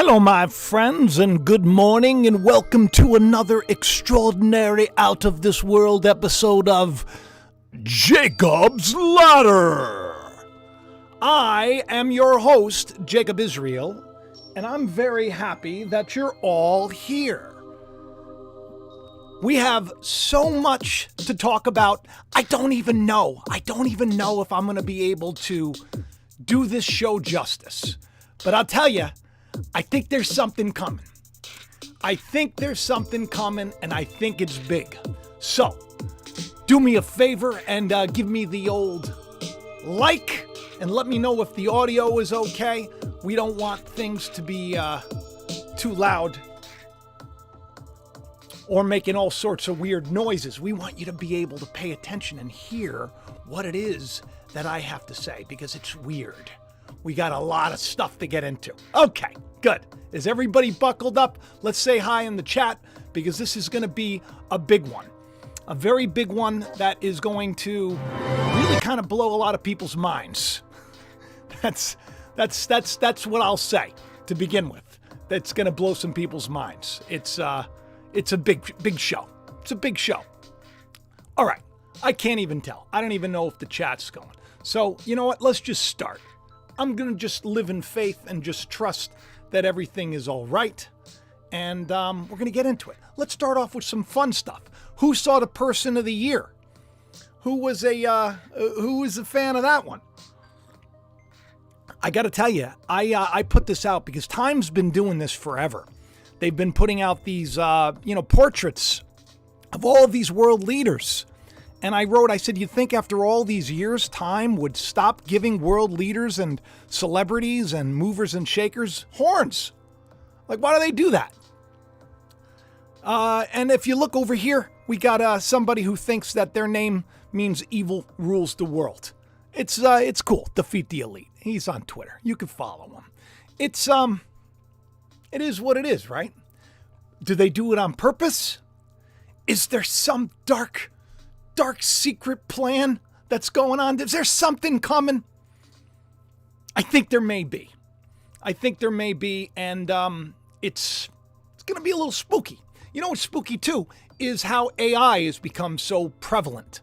Hello, my friends, and good morning, and welcome to another extraordinary out-of-this-world episode of Jacob's Ladder. I am your host, Jacob Israel, and I'm very happy that you're all here. We have so much to talk about. I don't even know if I'm going to be able to do this show justice. But I'll tell you, I think there's something coming. And I think it's big. So, do me a favor and give me the old like and let me know if the audio is okay. We don't want things to be too loud or making all sorts of weird noises. We want you to be able to pay attention and hear what it is that I have to say, because it's weird. We got a lot of stuff to get into. Okay, good. Is everybody buckled up? Let's say hi in the chat, because this is going to be a big one. A very big one that is going to really kind of blow a lot of people's minds. That's what I'll say to begin with. That's going to blow some people's minds. It's a big show. It's a big show. All right. I can't even tell. I don't even know if the chat's going. So, you know what? Let's just start. I'm going to just live in faith and just trust that everything is all right. And we're going to get into it. Let's start off with some fun stuff. Who saw the Person of the Year? Who was a fan of that one? I got to tell you, I put this out because Time's been doing this forever. They've been putting out these, portraits of all of these world leaders. And I said, you think after all these years, Time would stop giving world leaders and celebrities and movers and shakers horns? Like, why do they do that? And if you look over here, we got somebody who thinks that their name means evil rules the world. It's cool. Defeat the Elite. He's on Twitter. You can follow him. It is what it is, right? Do they do it on purpose? Is there some dark secret plan that's going on? Is there something coming? I think there may be. And it's going to be a little spooky. You know what's spooky too is how AI has become so prevalent.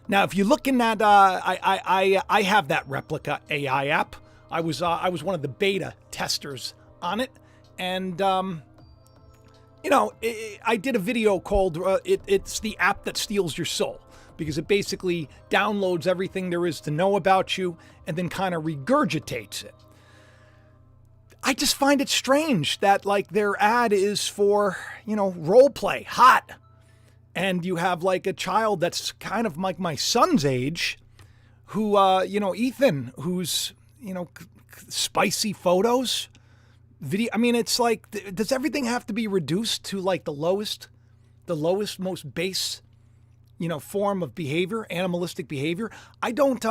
Now, if you look in that, I have that Replica AI app. I was one of the beta testers on it, and I did a video called it's the app that steals your soul, because it basically downloads everything there is to know about you and then kind of regurgitates it. I just find it strange that their ad is for, role play, hot. And you have a child that's kind of like my son's age who, Ethan, who's, spicy photos, video. I mean, it's does everything have to be reduced to the lowest, most base, form of behavior, animalistic behavior? I don't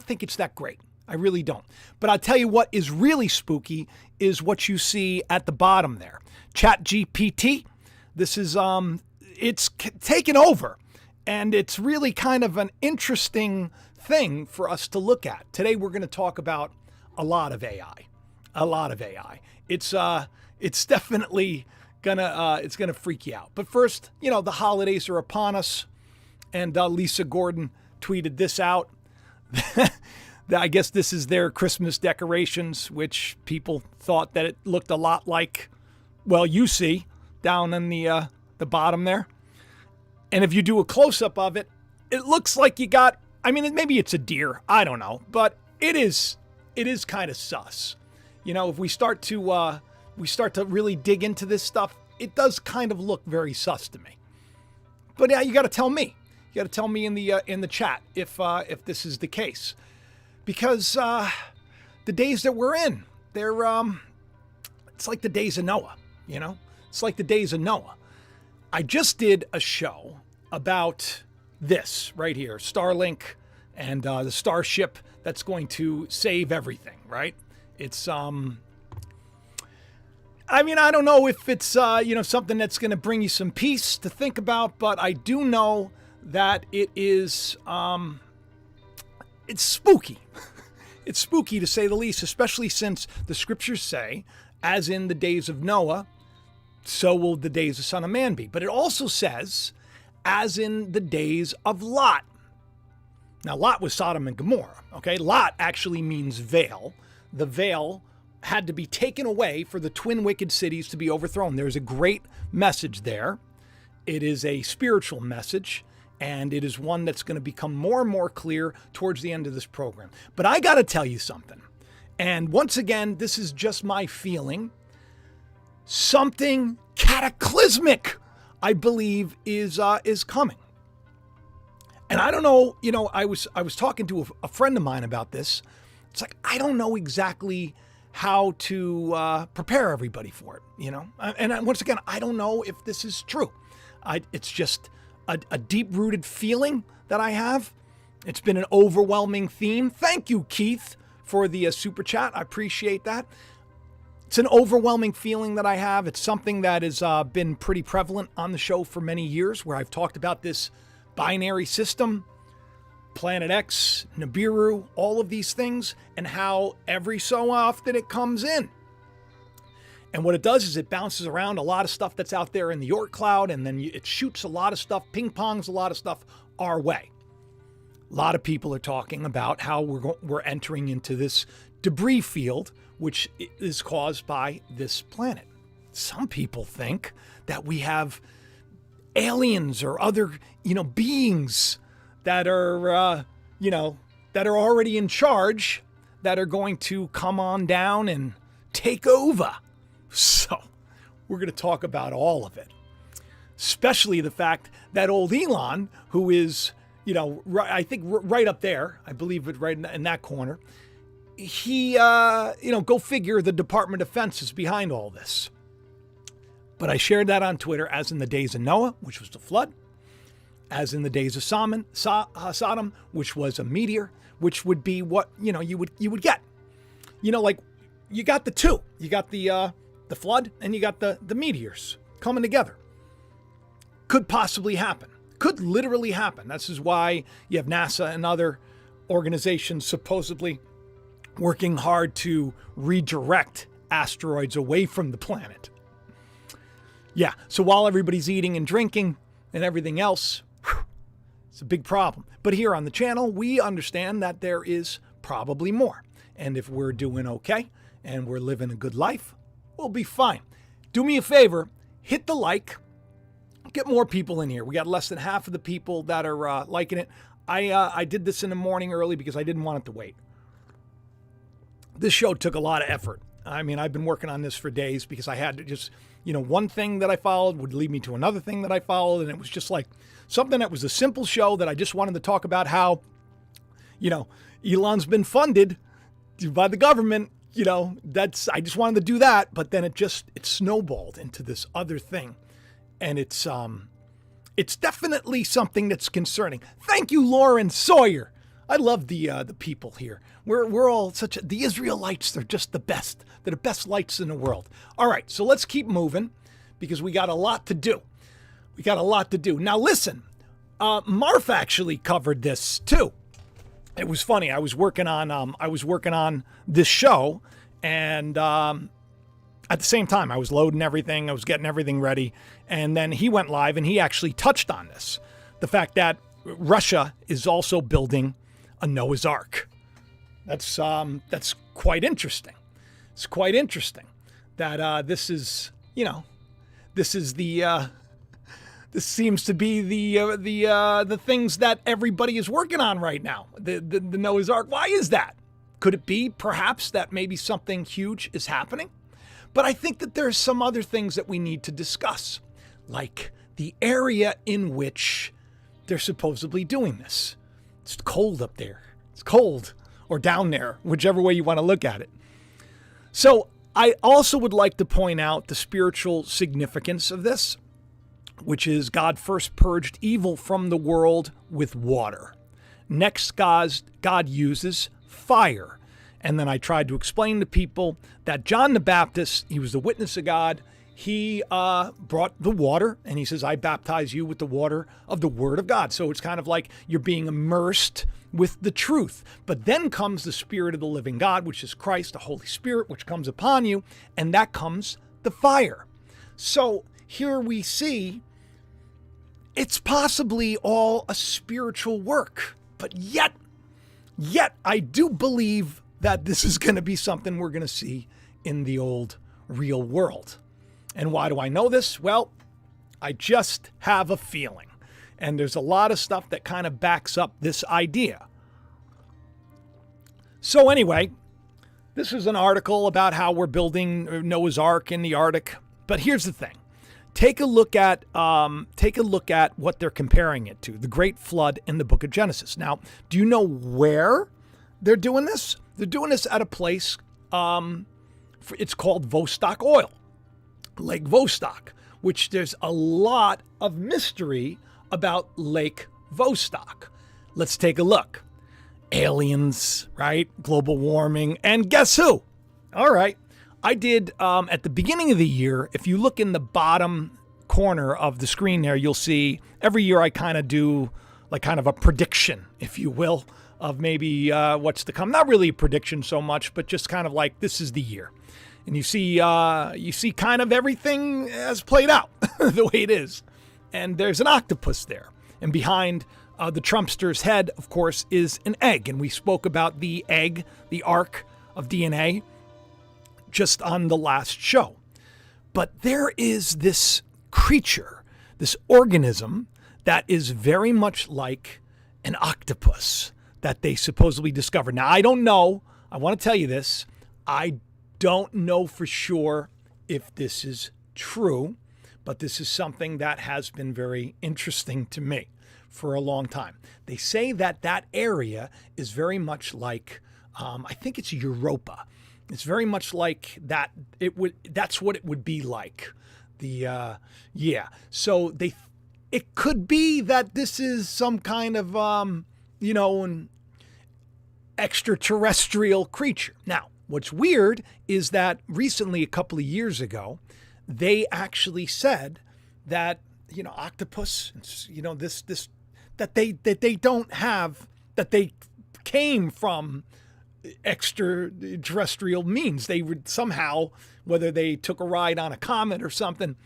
think it's that great. I really don't. But I'll tell you what is really spooky is what you see at the bottom there. ChatGPT. This is, it's taken over, and it's really kind of an interesting thing for us to look at. Today, we're going to talk about a lot of AI. It's definitely gonna freak you out. But first, the holidays are upon us, and Lisa Gordon tweeted this out. I guess this is their Christmas decorations, which people thought that it looked a lot like, well, you see down in the bottom there. And if you do a close-up of it, it looks like you got, maybe it's a deer, I don't know, but it is kind of sus. If we start to really dig into this stuff, it does kind of look very sus to me. But yeah, you got to tell me. You got to tell me in the chat if this is the case, because the days that we're in, they're it's like the days of Noah. It's like the days of Noah. I just did a show about this right here, Starlink and the Starship that's going to save everything, right? It's I don't know if it's something that's going to bring you some peace to think about, but I do know that it is it's spooky. It's spooky to say the least, especially since the scriptures say, as in the days of Noah, so will the days of Son of Man be. But it also says, as in the days of Lot. Now, Lot was Sodom and Gomorrah, okay? Lot actually means veil. The veil had to be taken away for the twin wicked cities to be overthrown. There's a great message there. It is a spiritual message, and it is one that's going to become more and more clear towards the end of this program. But I got to tell you something. And once again, this is just my feeling. Something cataclysmic, I believe, is coming. And I don't know, I was talking to a friend of mine about this. It's like, I don't know exactly how to prepare everybody for it, And once again, I don't know if this is true. It's just a deep-rooted feeling that I have. It's been an overwhelming theme. Thank you, Keith, for the super chat. I appreciate that. It's an overwhelming feeling that I have. It's something that has been pretty prevalent on the show for many years, where I've talked about this binary system, Planet X, Nibiru, all of these things, and how every so often it comes in. And what it does is it bounces around a lot of stuff that's out there in the Oort cloud, and then it shoots a lot of stuff, ping-pongs a lot of stuff our way. A lot of people are talking about how we're entering into this debris field, which is caused by this planet. Some people think that we have aliens or other, beings that are, that are already in charge, that are going to come on down and take over. So we're going to talk about all of it, especially the fact that old Elon, who is, I think right up there, I believe it right in that corner, he, go figure, the Department of Defense is behind all this. But I shared that on Twitter, as in the days of Noah, which was the flood, as in the days of Sodom, which was a meteor, which would be what, you would get. Like you got the two. You got the flood and you got the meteors coming together. Could possibly happen. Could literally happen. This is why you have NASA and other organizations supposedly working hard to redirect asteroids away from the planet. Yeah, so while everybody's eating and drinking and everything else, it's a big problem. But here on the channel, we understand that there is probably more. And if we're doing okay and we're living a good life, we'll be fine. Do me a favor, hit the like, get more people in here. We got less than half of the people that are liking it. I did this in the morning early because I didn't want it to wait. This show took a lot of effort. I mean, I've been working on this for days because I had to just, one thing that I followed would lead me to another thing that I followed. And it was just like something that was a simple show that I just wanted to talk about how, Elon's been funded by the government. I just wanted to do that. But then it snowballed into this other thing. And it's definitely something that's concerning. Thank you, Lauren Sawyer. I love the people here. We're all the Israelites. They're just the best. They're the best lights in the world. All right, so let's keep moving because we got a lot to do. Now listen, Marf actually covered this too. It was funny. I was working on this show, and at the same time I was loading everything. I was getting everything ready, and then he went live and he actually touched on this, the fact that Russia is also building a Noah's Ark. That's quite interesting. It's quite interesting that this seems to be the things that everybody is working on right now. The Noah's Ark. Why is that? Could it be perhaps that maybe something huge is happening? But I think that there's some other things that we need to discuss, like the area in which they're supposedly doing this. It's cold up there. It's cold, or down there, whichever way you want to look at it. So I also would like to point out the spiritual significance of this, which is God first purged evil from the world with water. Next, God uses fire. And then I tried to explain to people that John the Baptist, he was the witness of God. he brought the water, and he says, I baptize you with the water of the Word of God. So it's kind of like you're being immersed with the truth. But then comes the Spirit of the living God, which is Christ, the Holy Spirit, which comes upon you, and that comes the fire. So here we see it's possibly all a spiritual work, but yet I do believe that this is going to be something we're going to see in the old real world. And why do I know this? Well, I just have a feeling. And there's a lot of stuff that kind of backs up this idea. So anyway, this is an article about how we're building Noah's Ark in the Arctic. But here's the thing. Take a look at what they're comparing it to, the Great Flood in the book of Genesis. Now, do you know where they're doing this? They're doing this at a place, it's called Vostok Oil. Lake Vostok, which there's a lot of mystery about Lake Vostok. Let's take a look. Aliens, right? Global warming. And guess who? All right. I did, at the beginning of the year, if you look in the bottom corner of the screen there, you'll see every year I kind of do like kind of a prediction, if you will, of maybe what's to come. Not really a prediction so much, but just kind of like this is the year. And you see kind of everything has played out the way it is. And there's an octopus there. And behind the Trumpster's head, of course, is an egg. And we spoke about the egg, the ark of DNA, just on the last show. But there is this creature, this organism that is very much like an octopus that they supposedly discovered. Now, I don't know. I want to tell you this. I don't know for sure if this is true, but this is something that has been very interesting to me for a long time. They say that that area is very much like, I think it's Europa. It's very much like that. That's what it would be like. So it could be that this is some kind of, an extraterrestrial creature. Now, what's weird is that recently, a couple of years ago, they actually said that, octopus, that they don't have, that they came from extraterrestrial means. They would somehow, whether they took a ride on a comet or something,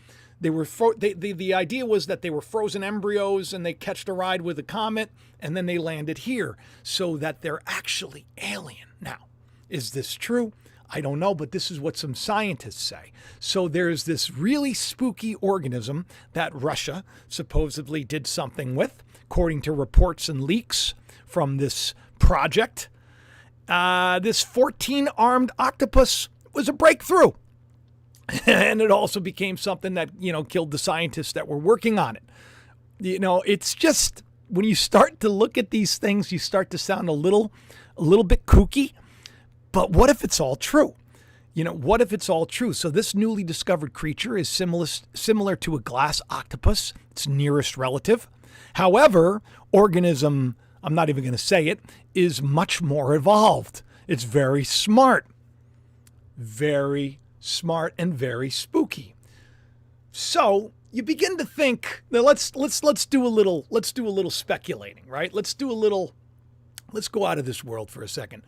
they were the idea was that they were frozen embryos and they catched a ride with a comet and then they landed here, so that they're actually alien. Now, is this true? I don't know, but this is what some scientists say. So there's this really spooky organism that Russia supposedly did something with, according to reports and leaks from this project. This 14-armed octopus was a breakthrough. And it also became something that, killed the scientists that were working on it. It's just, when you start to look at these things, you start to sound a little bit kooky. But what if it's all true? What if it's all true? So this newly discovered creature is similar to a glass octopus, its nearest relative. However, organism, I'm not even going to say it, is much more evolved. It's very smart and very spooky. So you begin to think, now let's do a little speculating, right? Let's go out of this world for a second.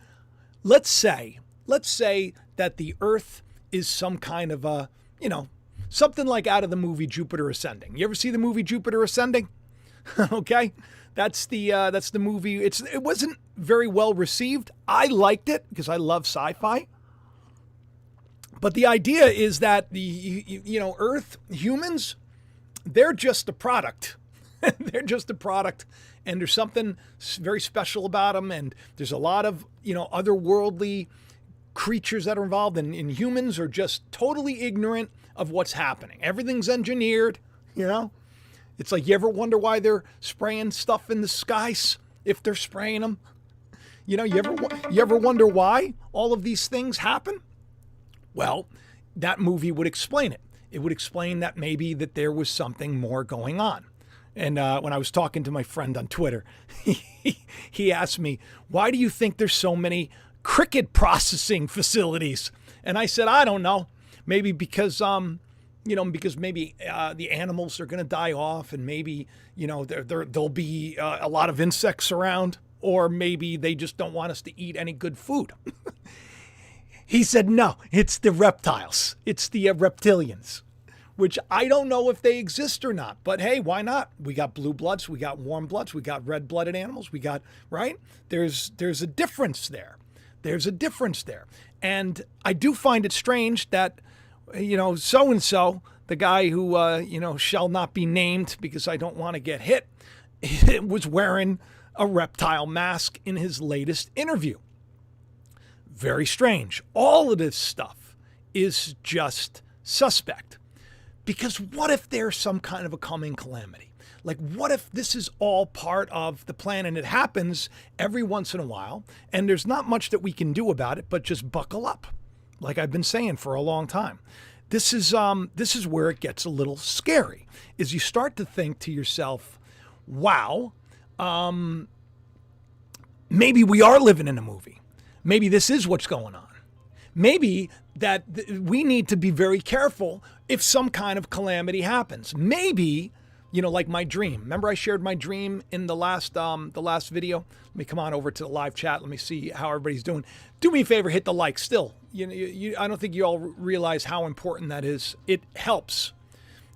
Let's say that the Earth is some kind of a, something like out of the movie Jupiter Ascending. You ever see the movie Jupiter Ascending? Okay. That's the movie. It wasn't very well received. I liked it because I love sci-fi. But the idea is that the Earth, humans, they're just a product. They're just a product, and there's something very special about them. And there's a lot of otherworldly creatures that are involved, and humans are just totally ignorant of what's happening. Everything's engineered. It's like, you ever wonder why they're spraying stuff in the skies if they're spraying them? You ever wonder why all of these things happen? Well, that movie would explain it. It would explain that maybe that there was something more going on. And when I was talking to my friend on Twitter, he asked me, why do you think there's so many cricket processing facilities? And I said, I don't know. Maybe because, because maybe the animals are going to die off, and maybe, there'll be a lot of insects around, or maybe they just don't want us to eat any good food. He said, no, it's the reptiles. It's the reptilians, which I don't know if they exist or not. But hey, why not? We got blue bloods, we got warm bloods, we got red-blooded animals, we got, right? There's a difference there. There's a difference there. And I do find it strange that, so-and-so, the guy who, shall not be named because I don't want to get hit, was wearing a reptile mask in his latest interview. Very strange. All of this stuff is just suspect. Because what if there's some kind of a coming calamity? Like, what if this is all part of the plan and it happens every once in a while and there's not much that we can do about it, but just buckle up, like I've been saying for a long time. This is where it gets a little scary, is you start to think to yourself, wow, maybe we are living in a movie. Maybe this is what's going on. Maybe that we need to be very careful if some kind of calamity happens. Maybe, like my dream. Remember I shared my dream in the last video? Let me come on over to the live chat. Let me see how everybody's doing. Do me a favor, hit the like still. I don't think you all realize how important that is. It helps.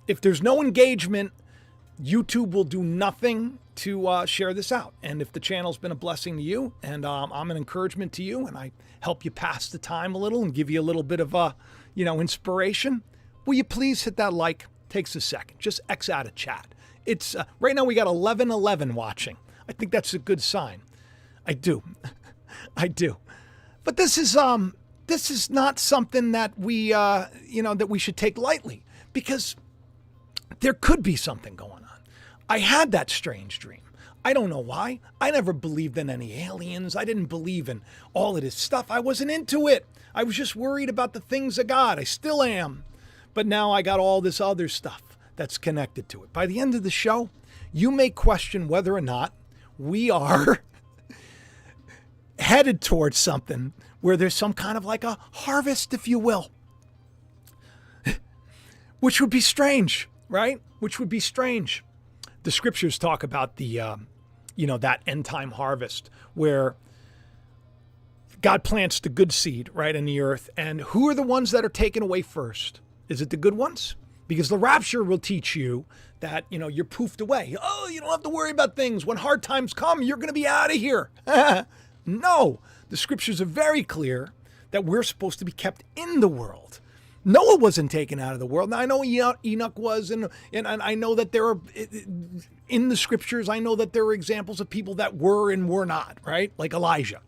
If there's no engagement, YouTube will do nothing to share this out. And if the channel's been a blessing to you, and I'm an encouragement to you, and I help you pass the time a little and give you a little bit of inspiration, will you please hit that like? Takes a second. Just X out of chat. It's right now we got 11 watching. I think that's a good sign. I do. I do. But this is not something that we that we should take lightly, because there could be something going on. I had that strange dream. I don't know why. I never believed in any aliens. I didn't believe in all of this stuff. I wasn't into it. I was just worried about the things of God. I still am. But now I got all this other stuff that's connected to it. By the end of the show, you may question whether or not we are headed towards something where there's some kind of like a harvest, if you will. Which would be strange, right? Which would be strange. The scriptures talk about the, that end time harvest where God plants the good seed right in the earth. And who are the ones that are taken away first? Is it the good ones? Because the rapture will teach you that, you're poofed away. Oh, you don't have to worry about things. When hard times come, you're going to be out of here. No, the scriptures are very clear that we're supposed to be kept in the world. Noah wasn't taken out of the world. Now, I know Enoch was, and I know that there are, in the scriptures, I know that there are examples of people that were and were not, right? Like Elijah.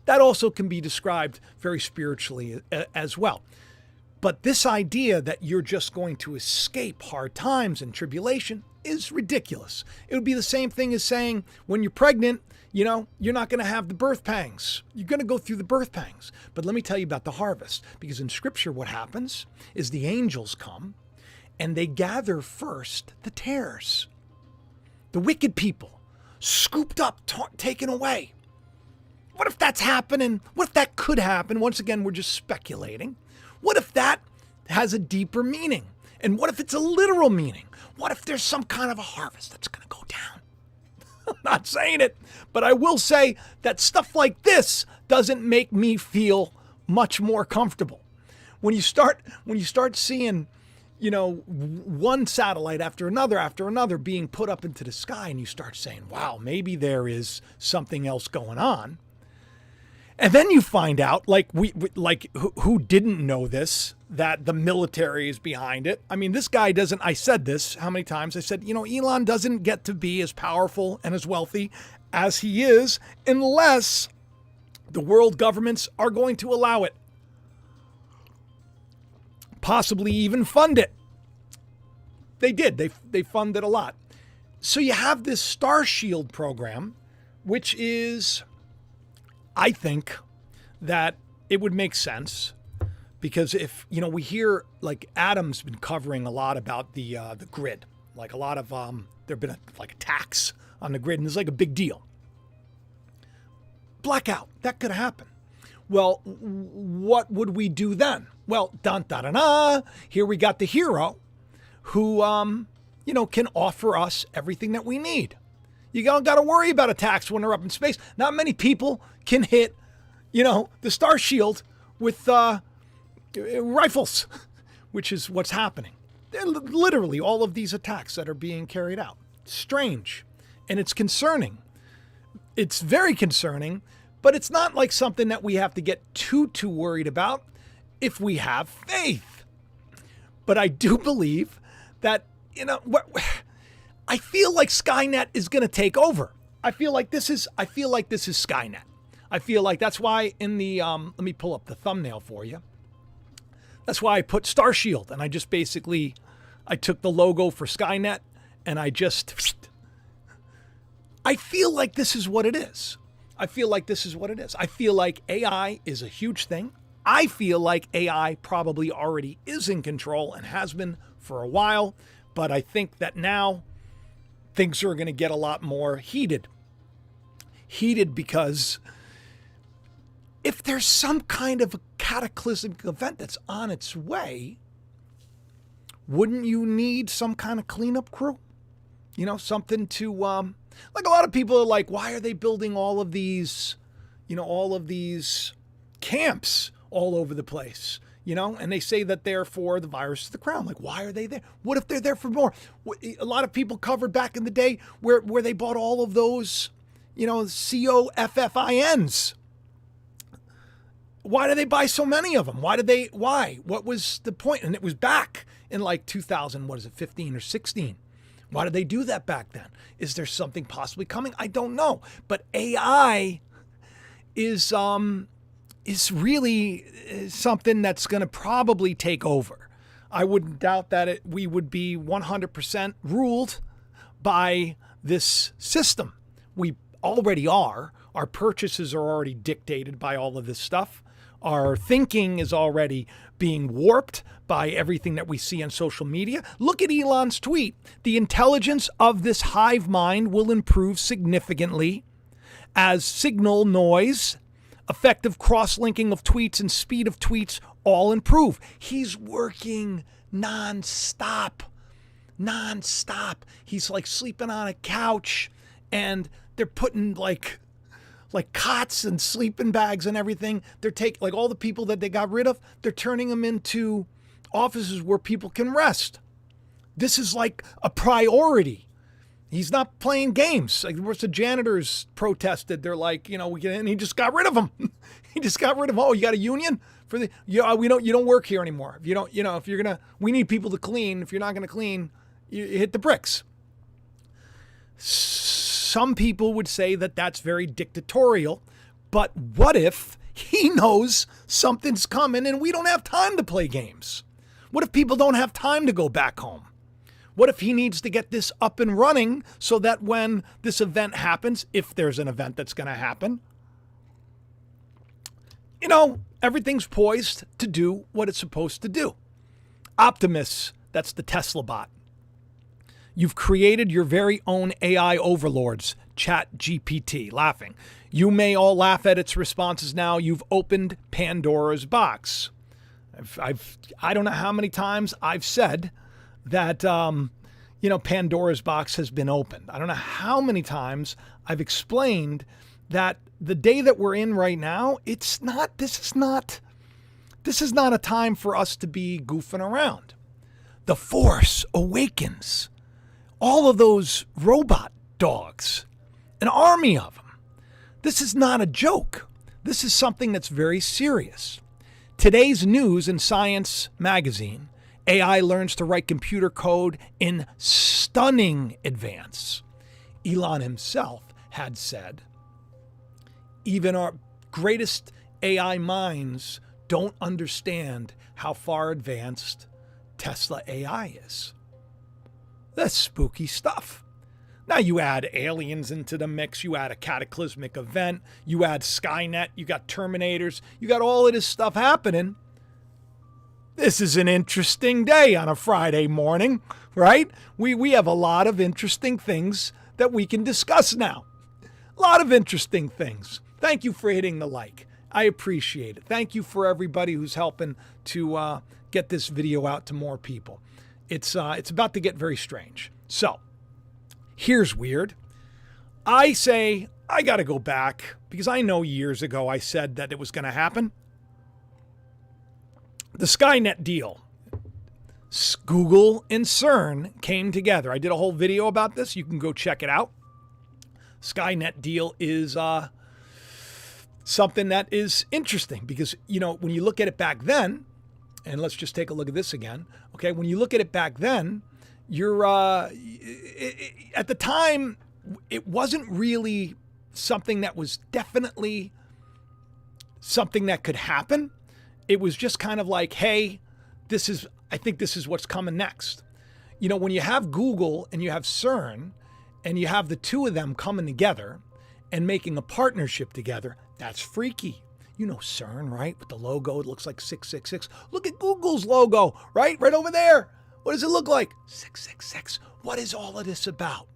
That also can be described very spiritually as well. But this idea that you're just going to escape hard times and tribulation is ridiculous. It would be the same thing as saying when you're pregnant, you're not going to have the birth pangs. You're going to go through the birth pangs. But let me tell you about the harvest, because in scripture what happens is the angels come and they gather first the tares, the wicked people, scooped up, taken away. What if that's happening? What if that could happen? Once again, we're just speculating. What if that has a deeper meaning? And what if it's a literal meaning? What if there's some kind of a harvest that's going to go down? I'm not saying it, but I will say that stuff like this doesn't make me feel much more comfortable. When you start seeing, one satellite after another being put up into the sky, and you start saying, wow, maybe there is something else going on. And then you find out, who didn't know this, that the military is behind it. I mean, this guy doesn't, I said this, how many times? I said, Elon doesn't get to be as powerful and as wealthy as he is unless the world governments are going to allow it. Possibly even fund it. They did. They funded a lot. So you have this Star Shield program, which is, I think that it would make sense, because if, we hear, like, Adam's been covering a lot about the grid, like a lot of, there've been attacks on the grid, and it's like a big deal. Blackout, that could happen. Well, what would we do then? Well, here we got the hero who, can offer us everything that we need. You don't got to worry about attacks when they're up in space. Not many people can hit, the Star Shield with rifles, which is what's happening. They're literally all of these attacks that are being carried out. Strange. And it's concerning. It's very concerning, but it's not like something that we have to get too worried about if we have faith. But I do believe that, I feel like Skynet is going to take over. I feel like this is Skynet. I feel like that's why in the, let me pull up the thumbnail for you. That's why I put Star Shield, and I just basically, I took the logo for Skynet and I feel like this is what it is. I feel like AI is a huge thing. I feel like AI probably already is in control and has been for a while, but I think that now things are going to get a lot more heated. Heated because if there's some kind of a cataclysmic event that's on its way, wouldn't you need some kind of cleanup crew? Something to, like a lot of people are like, why are they building all of these camps all over the place? And they say that they're for the virus to the crown. Like, why are they there? What if they're there for more? A lot of people covered back in the day where they bought all of those, COFFINs. Why did they buy so many of them? Why? What was the point? And it was back in like 15 or 16. Why did they do that back then? Is there something possibly coming? I don't know. But AI is really something that's going to probably take over. I wouldn't doubt that we would be 100% ruled by this system. We already are. Our purchases are already dictated by all of this stuff. Our thinking is already being warped by everything that we see on social media. Look at Elon's tweet. The intelligence of this hive mind will improve significantly as signal noise, effective cross-linking of tweets, and speed of tweets all improve. He's working nonstop. He's like sleeping on a couch, and they're putting like cots and sleeping bags and everything. They're taking like all the people that they got rid of, they're turning them into offices where people can rest. This is like a priority. He's not playing games. Like the janitors protested. They're like, and he just got rid of them. He just got rid of, oh, you got a union for the, you don't work here anymore. If you don't, if you're going to, we need people to clean. If you're not going to clean, you hit the bricks. Some people would say that that's very dictatorial, but what if he knows something's coming and we don't have time to play games? What if people don't have time to go back home? What if he needs to get this up and running so that when this event happens, if there's an event that's going to happen, everything's poised to do what it's supposed to do. Optimus, that's the Tesla bot. You've created your very own AI overlords, ChatGPT, laughing. You may all laugh at its responses now. You've opened Pandora's box. I don't know how many times I've said that, Pandora's box has been opened. I don't know how many times I've explained that the day that we're in right now, this is not a time for us to be goofing around. The Force awakens. All of those robot dogs, an army of them. This is not a joke. This is something that's very serious. Today's news in Science magazine, AI learns to write computer code in stunning advance. Elon himself had said, even our greatest AI minds don't understand how far advanced Tesla AI is. That's spooky stuff. Now you add aliens into the mix, you add a cataclysmic event, you add Skynet, you got Terminators, you got all of this stuff happening. This is an interesting day on a Friday morning, right? We have a lot of interesting things that we can discuss now. A lot of interesting things. Thank you for hitting the like. I appreciate it. Thank you for everybody who's helping to get this video out to more people. It's about to get very strange. So here's weird. I say I got to go back because I know years ago I said that it was going to happen. The Skynet deal. Google and CERN came together. I did a whole video about this. You can go check it out. Skynet deal is something that is interesting because, you know, when you look at it back then, and let's just take a look at this again. Okay, when you look at it back then, you're at the time, it wasn't really something that was definitely something that could happen. It was just kind of like, hey, I think this is what's coming next. You know, when you have Google and you have CERN and you have the two of them coming together and making a partnership together, that's freaky. You know CERN, right? With the logo, it looks like 666. Look at Google's logo, right? Right over there. What does it look like? 666. What is all of this about?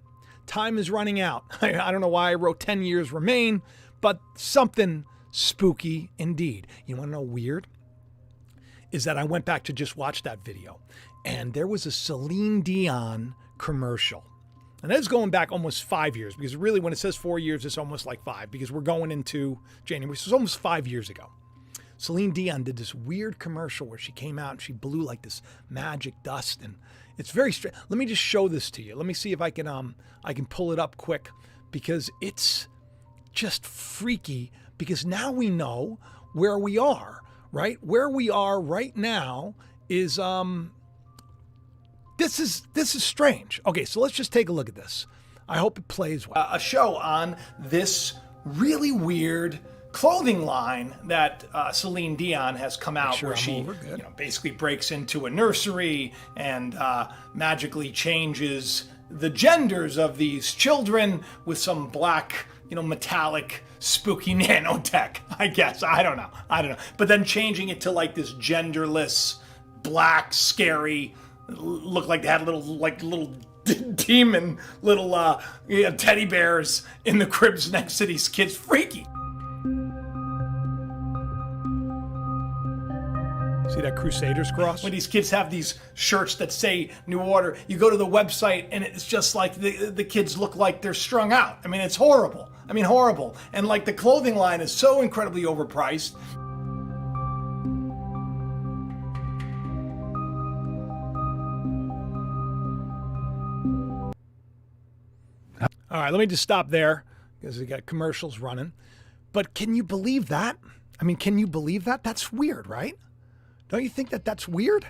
Time is running out. I don't know why I wrote 10 years remain, but something spooky indeed. You want to know weird? Is that I went back to just watch that video, and there was a Seline Dion commercial. And that's going back almost 5 years, because really when it says 4 years, it's almost like 5, because we're going into January. So it's almost 5 years ago. Celine Dion did this weird commercial where she came out and she blew like this magic dust, and it's very strange. Let me just show this to you. Let me see if I can pull it up quick, because it's just freaky, because now we know where we are, right? Where we are right now is this is strange. Okay, so let's just take a look at this. I hope it plays well. A show on this really weird clothing line that Celine Dion has come out, where she basically breaks into a nursery and magically changes the genders of these children with some black, metallic, spooky nanotech, I guess. I don't know. But then changing it to like this genderless, black, scary, look like they had little demon, little teddy bears in the cribs next to these kids. Freaky. See that Crusaders cross? When these kids have these shirts that say New Order, you go to the website and it's just like the kids look like they're strung out. I mean, it's horrible. Horrible. And like the clothing line is so incredibly overpriced. All right, let me just stop there because we got commercials running. But can you believe that? Can you believe that? That's weird, right? Don't you think that that's weird?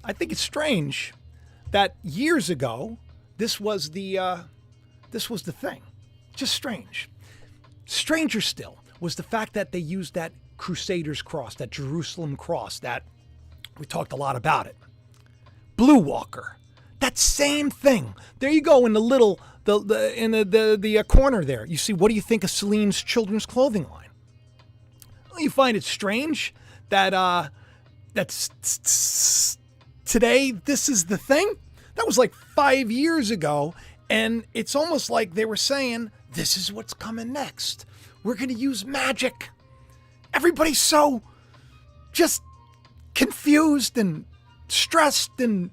I think it's strange that years ago, this was the thing. Just strange. Stranger still was the fact that they used that Crusaders cross, that Jerusalem cross, that we talked a lot about it. Blue Walker, that same thing. There you go in the corner there. You see, what do you think of Celine's children's clothing line? Well, you find it strange that that's today this is the thing? That was like 5 years ago, and it's almost like they were saying, this is what's coming next. We're going to use magic. Everybody's so just confused and stressed, and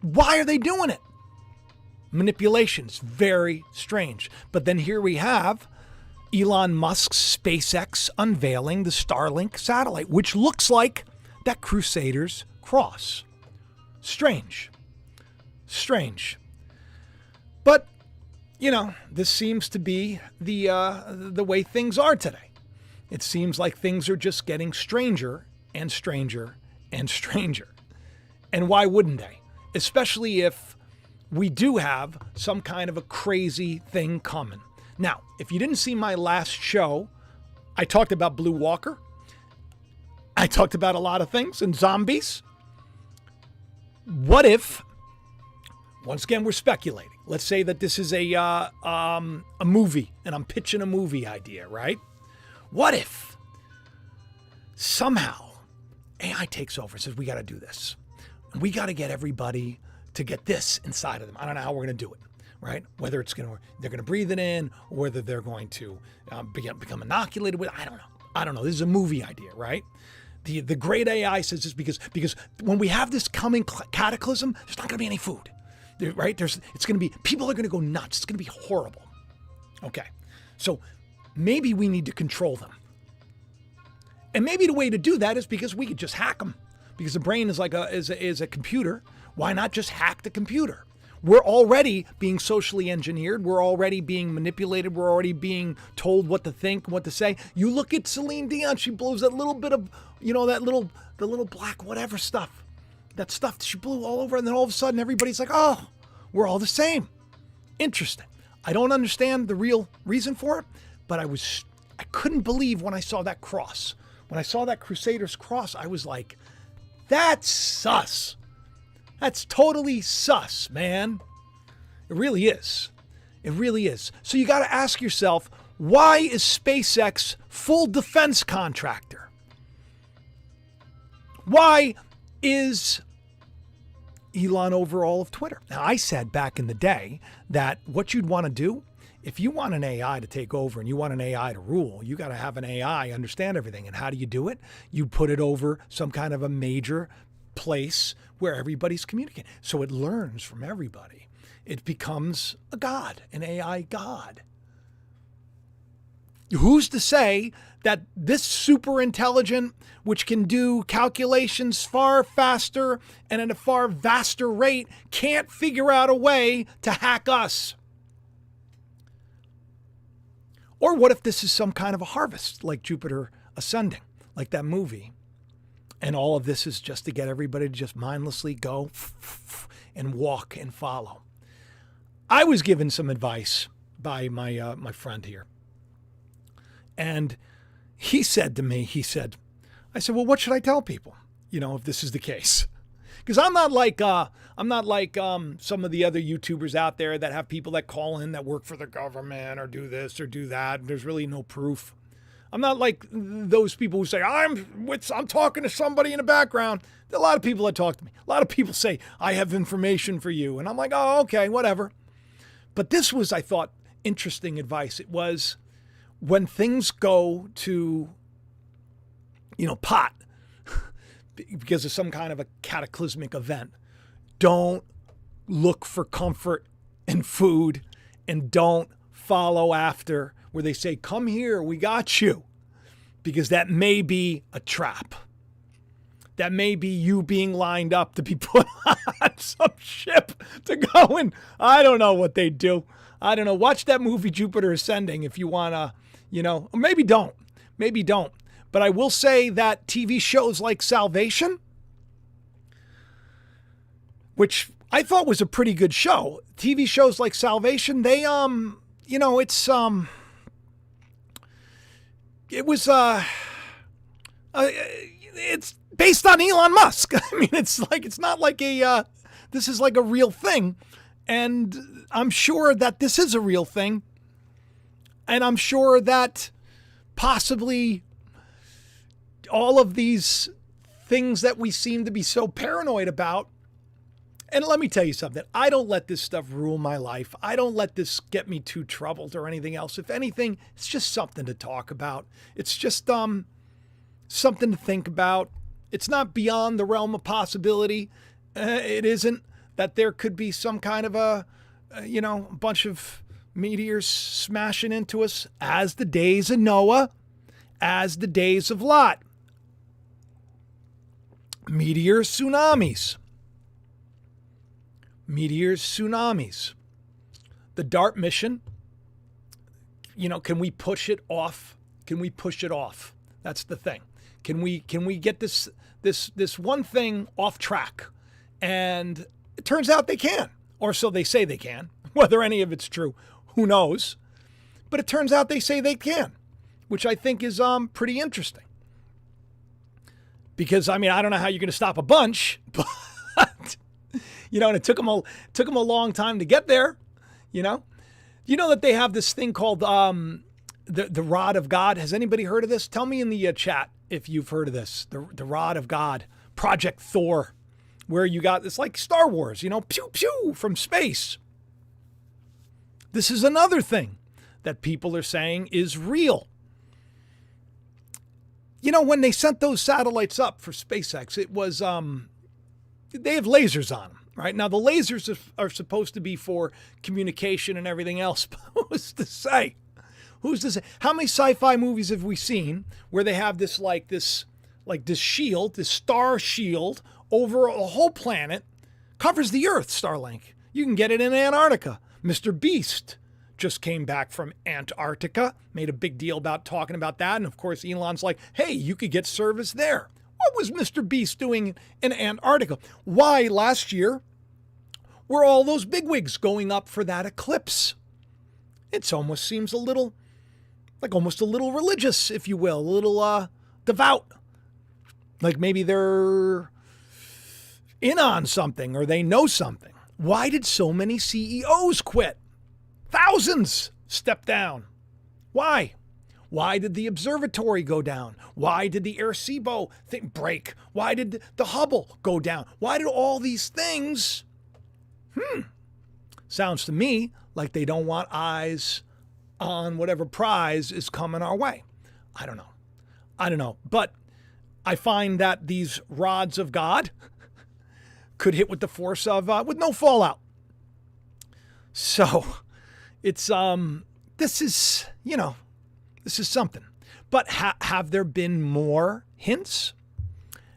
why are they doing it? Manipulation's very strange. But then here we have Elon Musk's SpaceX unveiling the Starlink satellite, which looks like that Crusaders cross. Strange. But, this seems to be the way things are today. It seems like things are just getting stranger and stranger and stranger. And why wouldn't they? Especially if we do have some kind of a crazy thing coming. Now, if you didn't see my last show, I talked about Blue Walker. I talked about a lot of things and zombies. What if, once again, we're speculating. Let's say that this is a movie, and I'm pitching a movie idea, right? What if somehow AI takes over and says, we got to do this. We got to get everybody to get this inside of them. I don't know how we're going to do it, right? Whether they're going to breathe it in, or whether they're going to become inoculated with it. I don't know. I don't know, this is a movie idea, right? The great AI says this because when we have this coming cataclysm, there's not going to be any food, right? It's going to be, people are going to go nuts. It's going to be horrible. Okay, so maybe we need to control them. And maybe the way to do that is because we could just hack them. Because the brain is like is a computer. Why not just hack the computer? We're already being socially engineered. We're already being manipulated. We're already being told what to think, what to say. You look at Seline Dion. She blows that little bit of, the little black whatever stuff. That stuff she blew all over. And then all of a sudden everybody's like, oh, we're all the same. Interesting. I don't understand the real reason for it, but I couldn't believe when I saw that cross. When I saw that Crusader's cross, I was like, that's sus. That's totally sus, man. It really is. It really is. So you got to ask yourself, why is SpaceX full defense contractor? Why is Elon over all of Twitter? Now, I said back in the day that what you'd want to do, if you want an AI to take over and you want an AI to rule, you got to have an AI understand everything. And how do you do it? You put it over some kind of a major place where everybody's communicating. So it learns from everybody. It becomes a god, an AI god. Who's to say that this super intelligent, which can do calculations far faster and at a far vaster rate, can't figure out a way to hack us? Or what if this is some kind of a harvest, like Jupiter Ascending, like that movie? And all of this is just to get everybody to just mindlessly go and walk and follow. I was given some advice by my friend here. And he said to me, I said, well, what should I tell people, if this is the case? Because I'm not like some of the other YouTubers out there that have people that call in that work for the government or do this or do that. There's really no proof. I'm not like those people who say, I'm talking to somebody in the background. There are a lot of people that talk to me. A lot of people say, I have information for you. And I'm like, oh, okay, whatever. But this was, I thought, interesting advice. It was when things go to, pot, because of some kind of a cataclysmic event, don't look for comfort in food and don't follow after where they say, come here, we got you. Because that may be a trap. That may be you being lined up to be put on some ship to go and I don't know what they do. I don't know. Watch that movie Jupiter Ascending if you want to, or maybe don't. Maybe don't. But I will say that TV shows like Salvation, which I thought was a pretty good show. TV shows like Salvation, they, it's based on Elon Musk. I mean, it's not like this is like a real thing. And I'm sure that this is a real thing. And I'm sure that possibly all of these things that we seem to be so paranoid about. And let me tell you something. I don't let this stuff rule my life. I don't let this get me too troubled or anything else. If anything, it's just something to talk about. It's just something to think about. It's not beyond the realm of possibility. It isn't that there could be some kind of a bunch of meteors smashing into us as the days of Noah, as the days of Lot. Meteors, tsunamis. Meteors, tsunamis. The DART mission, can we push it off? Can we push it off? That's the thing. Can we get this one thing off track? And it turns out they can, or so they say they can. Whether any of it's true, who knows? But it turns out they say they can, which I think is pretty interesting. Because I don't know how you're going to stop a bunch, but and it took them a long time to get there. You know that they have this thing called the rod of God. Has anybody heard of this? Tell me in the chat if you've heard of this. The rod of God, Project Thor, where you got this like Star Wars, pew pew from space. This is another thing that people are saying is real. when they sent those satellites up for SpaceX, it was, they have lasers on them, right? Now, the lasers are supposed to be for communication and everything else, but who's to say? Who's to say? How many sci-fi movies have we seen where they have this shield, this star shield over a whole planet, covers the Earth, Starlink. You can get it in Antarctica. Mr. Beast just came back from Antarctica, made a big deal about talking about that. And of course, Elon's like, hey, you could get service there. What was Mr. Beast doing in Antarctica? Why last year were all those bigwigs going up for that eclipse? It almost seems almost a little religious, if you will, a little devout. Like maybe they're in on something or they know something. Why did so many CEOs quit? Thousands step down. Why? Why did the observatory go down? Why did the Arecibo thing break? Why did the Hubble go down? Why did all these things? Sounds to me like they don't want eyes on whatever prize is coming our way. I don't know. But I find that these rods of God could hit with the force of, with no fallout. So it's, this is something. But have there been more hints?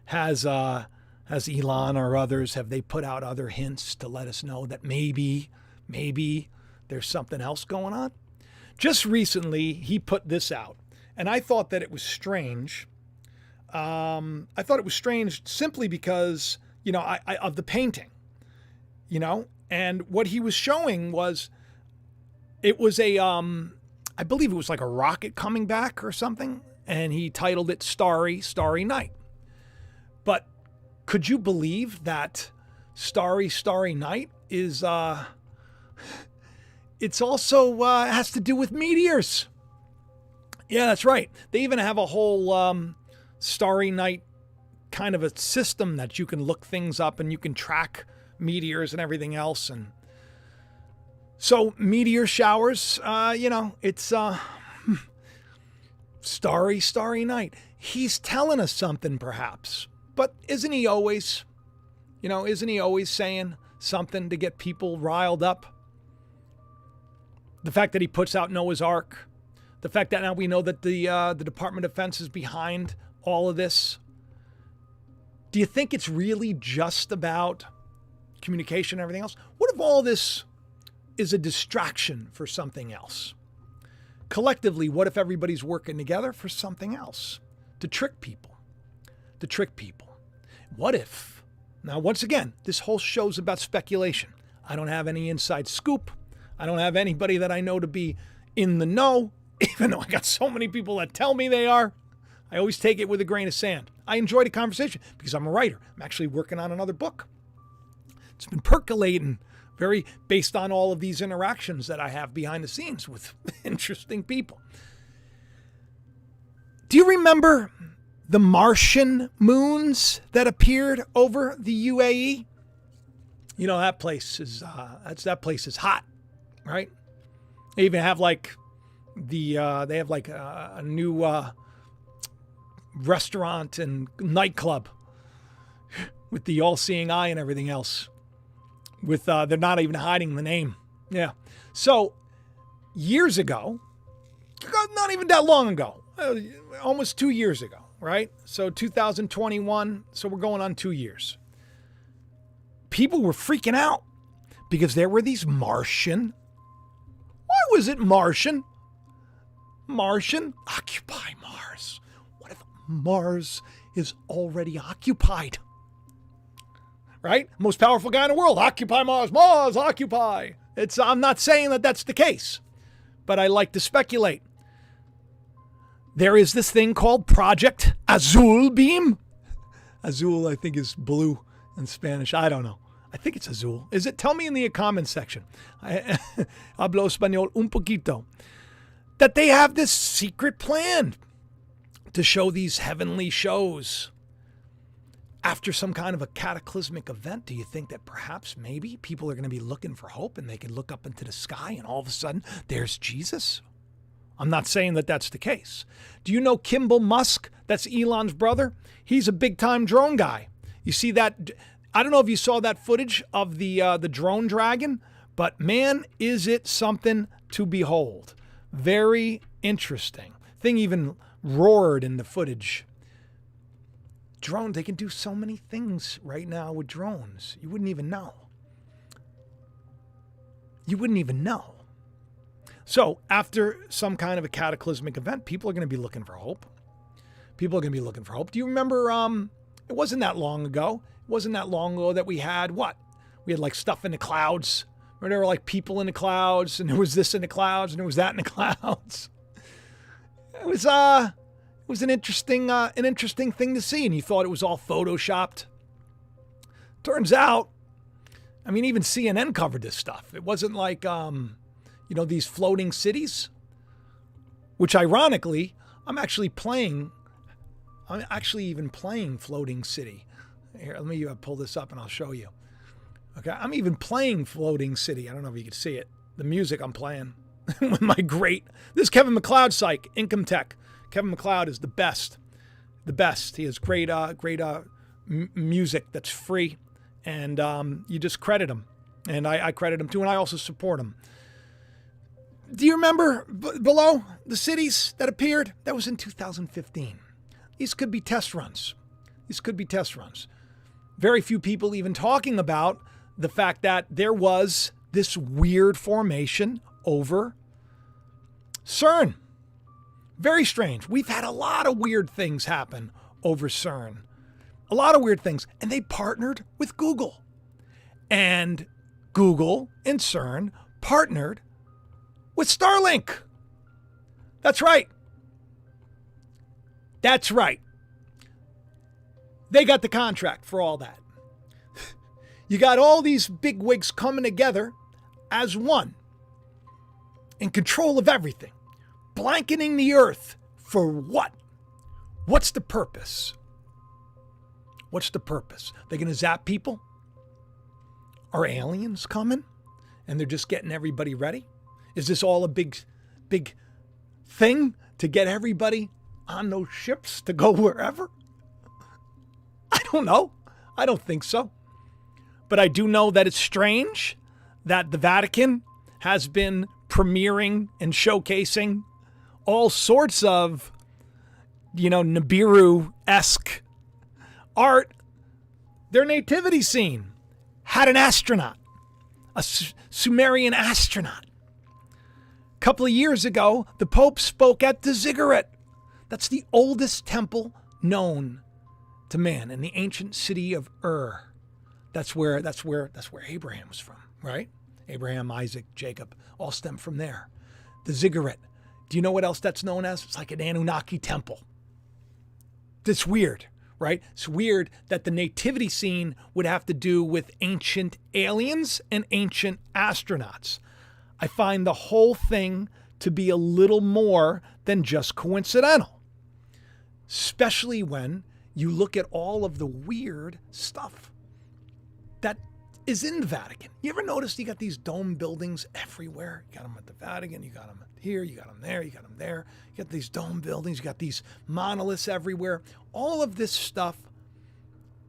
Has Elon or others, have they put out other hints to let us know that maybe there's something else going on? Just recently, he put this out, and I thought that it was strange. I thought it was strange simply because, of the painting, and what he was showing was, it was I believe it was like a rocket coming back or something, and he titled it Starry Night. But could you believe that Starry Night is, it's also has to do with meteors. Yeah, that's right. They even have a whole Starry Night kind of a system that you can look things up and you can track meteors and everything else. And so meteor showers, it's Starry Night. He's telling us something perhaps, but isn't he always saying something to get people riled up? The fact that he puts out Noah's Ark, the fact that now we know that the Department of Defense is behind all of this. Do you think it's really just about communication and everything else? What if all this is a distraction for something else? Collectively, what if everybody's working together for something else? To trick people. What if? Now, once again, this whole show's about speculation. I don't have any inside scoop. I don't have anybody that I know to be in the know, even though I got so many people that tell me they are. I always take it with a grain of sand. I enjoy the conversation because I'm a writer. I'm actually working on another book. It's been percolating, very based on all of these interactions that I have behind the scenes with interesting people. Do you remember the Martian moons that appeared over the UAE? That place is hot, right? They even have a new restaurant and nightclub with the all-seeing eye and everything else. With they're not even hiding the name. Yeah. So years ago, not even that long ago, almost 2 years ago, right? So 2021. So we're going on 2 years. People were freaking out because there were these Martian. Why was it Martian? Occupy Mars. What if Mars is already occupied? Right? Most powerful guy in the world. Occupy Mars. Mars, occupy. I'm not saying that that's the case, but I like to speculate. There is this thing called Project Azul Beam. Azul, I think, is blue in Spanish. I don't know. I think it's Azul. Is it? Tell me in the comments section. Hablo español un poquito. That they have this secret plan to show these heavenly shows after some kind of a cataclysmic event. Do you think that perhaps maybe people are going to be looking for hope and they can look up into the sky and all of a sudden there's Jesus I'm not saying that that's the case. Do you know Kimball Musk? That's Elon's brother. He's a big-time drone guy. You see that? I don't know if you saw that footage of the drone dragon, but man, is it something to behold. Very interesting. Thing even roared in the footage. Drones, they can do so many things right now with drones. You wouldn't even know. You wouldn't even know. So after some kind of a cataclysmic event, people are going to be looking for hope. People are going to be looking for hope. Do you remember, it wasn't that long ago. It wasn't that long ago that we had what? We had like stuff in the clouds. Or there were like people in the clouds, and there was this in the clouds, and there was that in the clouds. It was an interesting thing to see, and you thought it was all photoshopped. Turns out, I mean, even CNN covered this stuff. It wasn't like, these floating cities, which ironically, I'm actually even playing Floating City. Here, let me pull this up and I'll show you. Okay, I'm even playing Floating City. I don't know if you can see it. The music I'm playing with my this is Kevin Macleod psych, Income Tech. Kevin Macleod is the best. The best. He has great music that's free, and you just credit him. And I credit him too, and I also support him. Do you remember below the cities that appeared? That was in 2015. These could be test runs. Very few people even talking about the fact that there was this weird formation over CERN. Very strange. We've had a lot of weird things happen over CERN. A lot of weird things. And they partnered with Google. And Google and CERN partnered with Starlink. That's right. They got the contract for all that. You got all these bigwigs coming together as one, in control of everything, blanketing the earth for what? What's the purpose? They're going to zap people? Are aliens coming? And they're just getting everybody ready? Is this all a big thing to get everybody on those ships to go wherever? I don't know. I don't think so. But I do know that it's strange that the Vatican has been premiering and showcasing all sorts of, Nibiru-esque art. Their nativity scene had an astronaut, a Sumerian astronaut. A couple of years ago, the Pope spoke at the ziggurat. That's the oldest temple known to man in the ancient city of Ur. That's where Abraham was from, right? Abraham, Isaac, Jacob, all stem from there. The ziggurat. Do you know what else that's known as? It's like an Anunnaki temple. It's weird, right? It's weird that the nativity scene would have to do with ancient aliens and ancient astronauts. I find the whole thing to be a little more than just coincidental, especially when you look at all of the weird stuff that is in the Vatican. You ever notice you got these dome buildings everywhere? You got them at the Vatican, you got them here, you got them there, you got them there. You got these dome buildings, you got these monoliths everywhere. All of this stuff,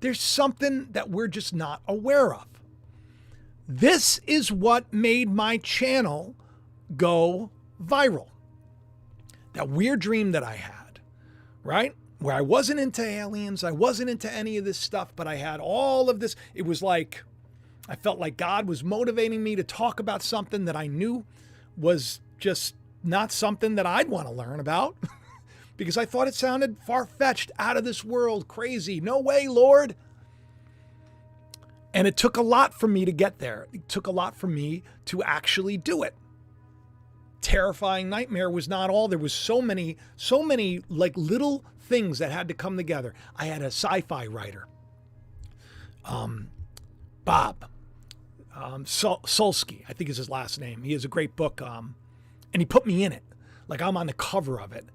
there's something that we're just not aware of. This is what made my channel go viral. That weird dream that I had, right? Where I wasn't into aliens, I wasn't into any of this stuff, but I had all of this. It was like, I felt like God was motivating me to talk about something that I knew was just not something that I'd want to learn about because I thought it sounded far-fetched, out of this world, crazy. No way, Lord. And it took a lot for me to get there. It took a lot for me to actually do it. Terrifying Nightmare was not all. There was so many like little things that had to come together. I had a sci-fi writer, Bob Solsky, I think is his last name. He has a great book, and he put me in it. Like I'm on the cover of it.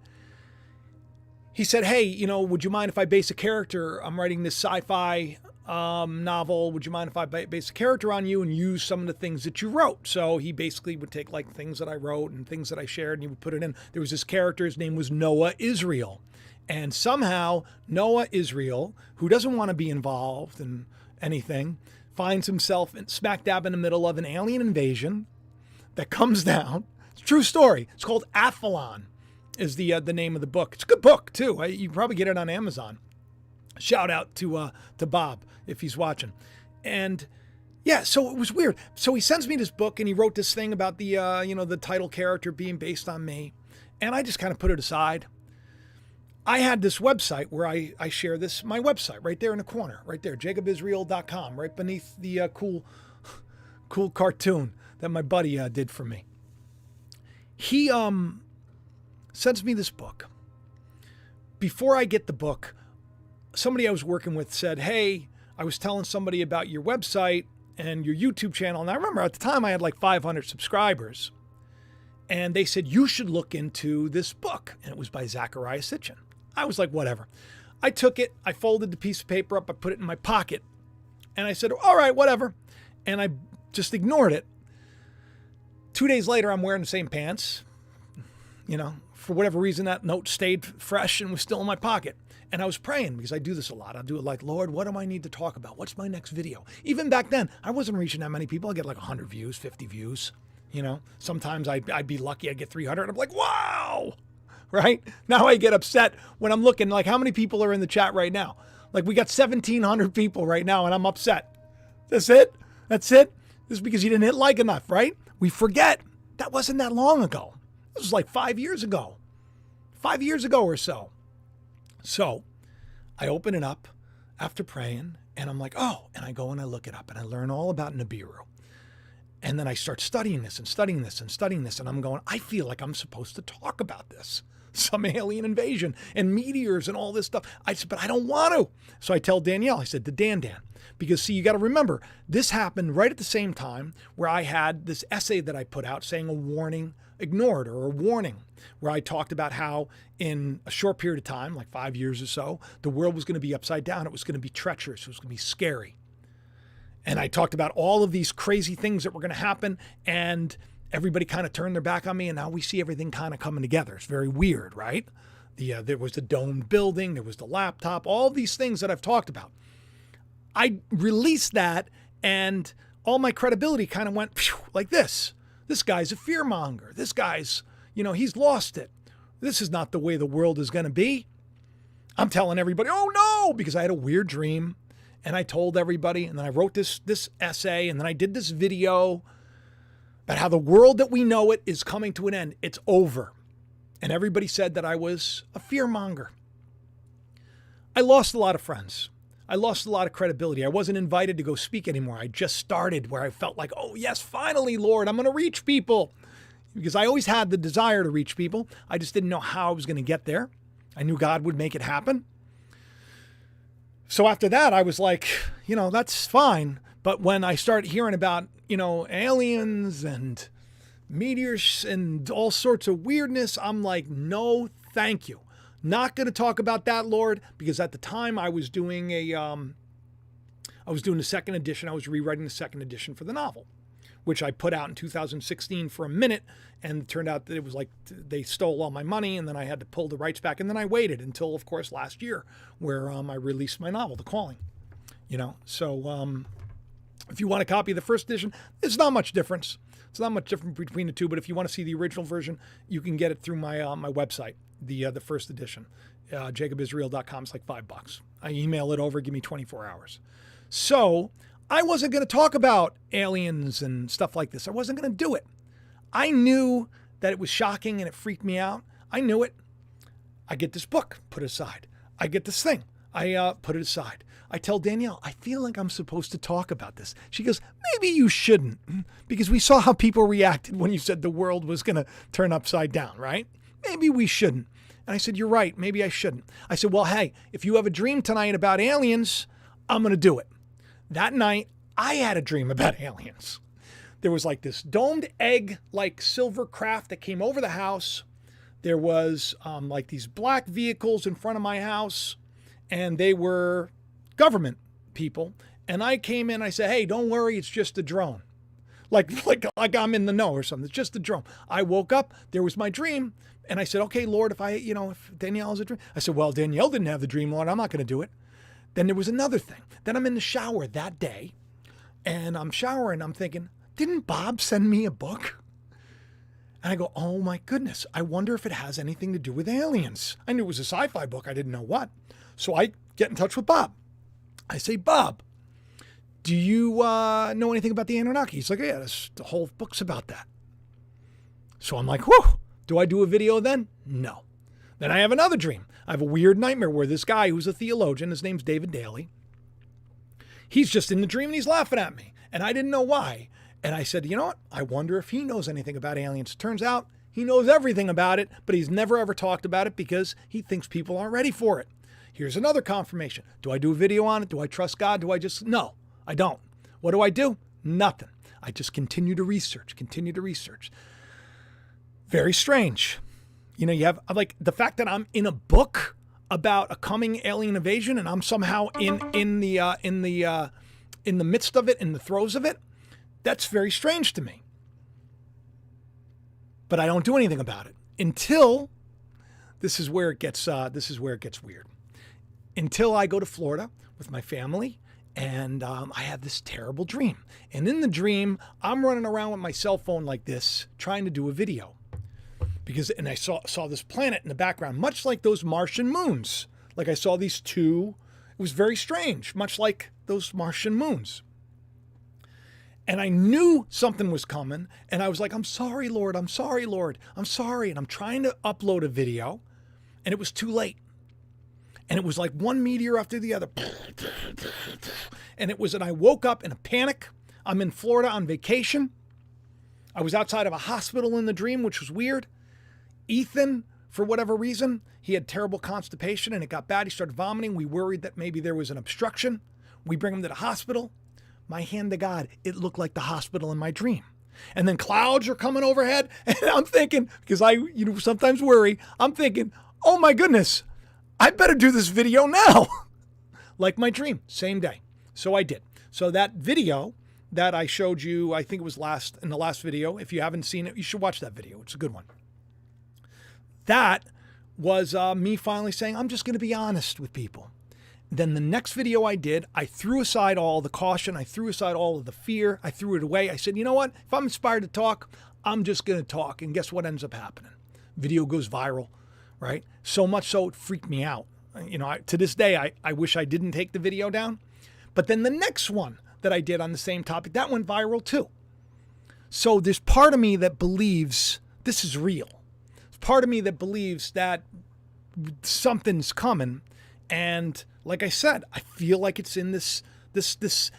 He said, hey, would you mind if I base a character? I'm writing this sci-fi novel, would you mind if I base a character on you and use some of the things that you wrote? So he basically would take like things that I wrote and things that I shared and he would put it in. There was this character, his name was Noah Israel. And somehow Noah Israel, who doesn't want to be involved in anything, finds himself smack dab in the middle of an alien invasion that comes down. It's a true story. It's called Athlon is the name of the book. It's a good book too. You can probably get it on Amazon. Shout out to Bob if he's watching. And yeah, so it was weird. So he sends me this book and he wrote this thing about the the title character being based on me. And I just kind of put it aside. I had this website where I share this, my website right there in the corner, right there, jacobisrael.com, right beneath the cool cartoon that my buddy did for me. He sends me this book. Before I get the book, somebody I was working with said, hey, I was telling somebody about your website and your YouTube channel. And I remember at the time I had like 500 subscribers. And they said, you should look into this book. And it was by Zecharia Sitchin. I was like, whatever. I took it. I folded the piece of paper up. I put it in my pocket. And I said, all right, whatever. And I just ignored it. 2 days later, I'm wearing the same pants. For whatever reason, that note stayed fresh and was still in my pocket. And I was praying because I do this a lot. I do it like, Lord, what do I need to talk about? What's my next video? Even back then, I wasn't reaching that many people. I get like 100 views, 50 views. Sometimes I'd be lucky. I'd get 300. And I'm like, wow, right? Now I get upset when I'm looking like how many people are in the chat right now? Like we got 1,700 people right now and I'm upset. That's it? That's it? This is because you didn't hit like enough, right? We forget. That wasn't that long ago. This was like 5 years ago. 5 years ago or so. So I open it up after praying and I'm like, oh, and I go and I look it up and I learn all about Nibiru. And then I start studying this and studying this and studying this. And I'm going, I feel like I'm supposed to talk about this. Some alien invasion and meteors and all this stuff. I said, but I don't want to. So I tell Danielle, I said to Dan, because see, you got to remember, this happened right at the same time where I had this essay that I put out saying a warning ignored or a warning, where I talked about how in a short period of time, like 5 years or so, the world was going to be upside down. It was going to be treacherous. It was going to be scary. And I talked about all of these crazy things that were going to happen, and everybody kind of turned their back on me, and now we see everything kind of coming together. It's very weird, right? There was the domed building, there was the laptop, all these things that I've talked about. I released that, and all my credibility kind of went like this. This guy's a fearmonger. This guy's, he's lost it. This is not the way the world is going to be. I'm telling everybody, oh no, because I had a weird dream. And I told everybody, and then I wrote this essay, and then I did this video about how the world that we know it is coming to an end. It's over. And everybody said that I was a fearmonger. I lost a lot of friends. I lost a lot of credibility. I wasn't invited to go speak anymore. I just started where I felt like, oh yes, finally, Lord, I'm going to reach people. Because I always had the desire to reach people. I just didn't know how I was going to get there. I knew God would make it happen. So after that, I was like, that's fine. But when I started hearing about, aliens and meteors and all sorts of weirdness, I'm like, no, thank you. Not going to talk about that, Lord, because at the time I was doing the second edition. I was rewriting the second edition for the novel, which I put out in 2016 for a minute, and it turned out that it was like they stole all my money, and then I had to pull the rights back, and then I waited until, of course, last year, where I released my novel, The Calling. So if you want a copy of the first edition, it's not much difference. It's not much different between the two, but if you want to see the original version, you can get it through my my website, the first edition, jacobisrael.com. It's like $5. I email it over, give me 24 hours. So I wasn't going to talk about aliens and stuff like this. I wasn't going to do it. I knew that it was shocking and it freaked me out. I knew it. I get this book, put it aside. I get this thing. I put it aside. I tell Danielle, I feel like I'm supposed to talk about this. She goes, maybe you shouldn't, because we saw how people reacted when you said the world was going to turn upside down, right? Maybe we shouldn't. And I said, you're right. Maybe I shouldn't. I said, well, hey, if you have a dream tonight about aliens, I'm going to do it. That night, I had a dream about aliens. There was like this domed egg, like silver craft that came over the house. There was like these black vehicles in front of my house, and they were government people, and I came in, I said, hey, don't worry, it's just a drone. Like I'm in the know or something. It's just a drone. I woke up, there was my dream, and I said, okay, Lord, if Danielle has a dream. I said, well, Danielle didn't have the dream, Lord, I'm not going to do it. Then there was another thing. Then I'm in the shower that day, and I'm showering, I'm thinking, didn't Bob send me a book? And I go, oh my goodness, I wonder if it has anything to do with aliens. I knew it was a sci-fi book, I didn't know what. So I get in touch with Bob. I say, Bob, do you know anything about the Anunnaki? He's like, yeah, the whole book's about that. So I'm like, whew, do I do a video then? No. Then I have another dream. I have a weird nightmare where this guy who's a theologian, his name's David Daly, he's just in the dream and he's laughing at me. And I didn't know why. And I said, you know what? I wonder if he knows anything about aliens. Turns out he knows everything about it, but he's never ever talked about it because he thinks people aren't ready for it. Here's another confirmation. Do I do a video on it? Do I trust God? No, I don't. What do? Nothing. I just continue to research. Very strange. You have like the fact that I'm in a book about a coming alien invasion and I'm somehow in the midst of it, in the throes of it. That's very strange to me. But I don't do anything about it until this is where it gets weird. Until I go to Florida with my family and I have this terrible dream. And in the dream, I'm running around with my cell phone like this, trying to do a video. And I saw this planet in the background, much like those Martian moons. Like I saw these two. It was very strange, much like those Martian moons. And I knew something was coming. And I was like, I'm sorry, Lord. I'm sorry. And I'm trying to upload a video. And it was too late. And it was like one meteor after the other. And I woke up in a panic. I'm in Florida on vacation. I was outside of a hospital in the dream, which was weird. Ethan, for whatever reason, he had terrible constipation and it got bad. He started vomiting. We worried that maybe there was an obstruction. We bring him to the hospital. My hand to God, it looked like the hospital in my dream. And then clouds are coming overhead. And I'm thinking, because I sometimes worry, I'm thinking, oh my goodness, I better do this video now. Like my dream, same day. So I did. So that video that I showed you, I think it was in the last video. If you haven't seen it, you should watch that video. It's a good one. That was me finally saying, I'm just going to be honest with people. Then the next video I did, I threw aside all the caution. I threw aside all of the fear. I threw it away. I said, you know what? If I'm inspired to talk, I'm just going to talk. And guess what ends up happening? Video goes viral, right? So much so it freaked me out. To this day, I wish I didn't take the video down. But then the next one that I did on the same topic, that went viral too. So there's part of me that believes this is real. There's part of me that believes that something's coming. And like I said, I feel like it's in this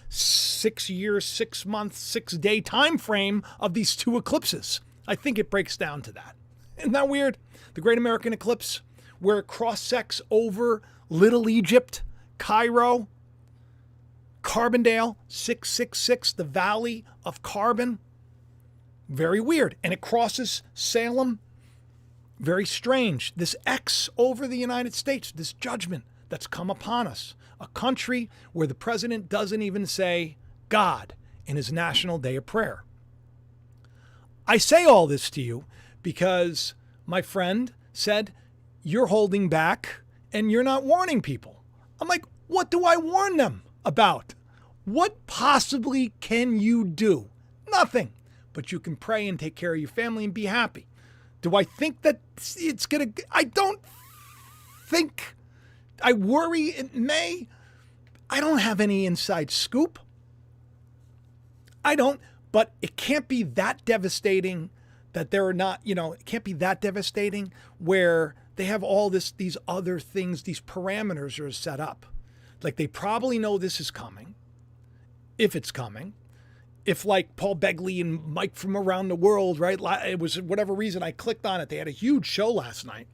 6 year, 6 month, 6 day time frame of these two eclipses. I think it breaks down to that. Isn't that weird? The Great American Eclipse, where it cross-sects over Little Egypt, Cairo, Carbondale, 666, the Valley of Carbon. Very weird. And it crosses Salem. Very strange. This X over the United States, this judgment that's come upon us. A country where the president doesn't even say God in his National Day of Prayer. I say all this to you because my friend said, you're holding back and you're not warning people. I'm like, what do I warn them about? What possibly can you do? Nothing. But you can pray and take care of your family and be happy. Do I think that it's going to... I don't think... I worry it may. I don't have any inside scoop. I don't. But it can't be that devastating that they're not, it can't be that devastating where they have all these other things, these parameters are set up. Like they probably know this is coming, if it's coming. If like Paul Begley and Mike from around the world, right? It was whatever reason I clicked on it. They had a huge show last night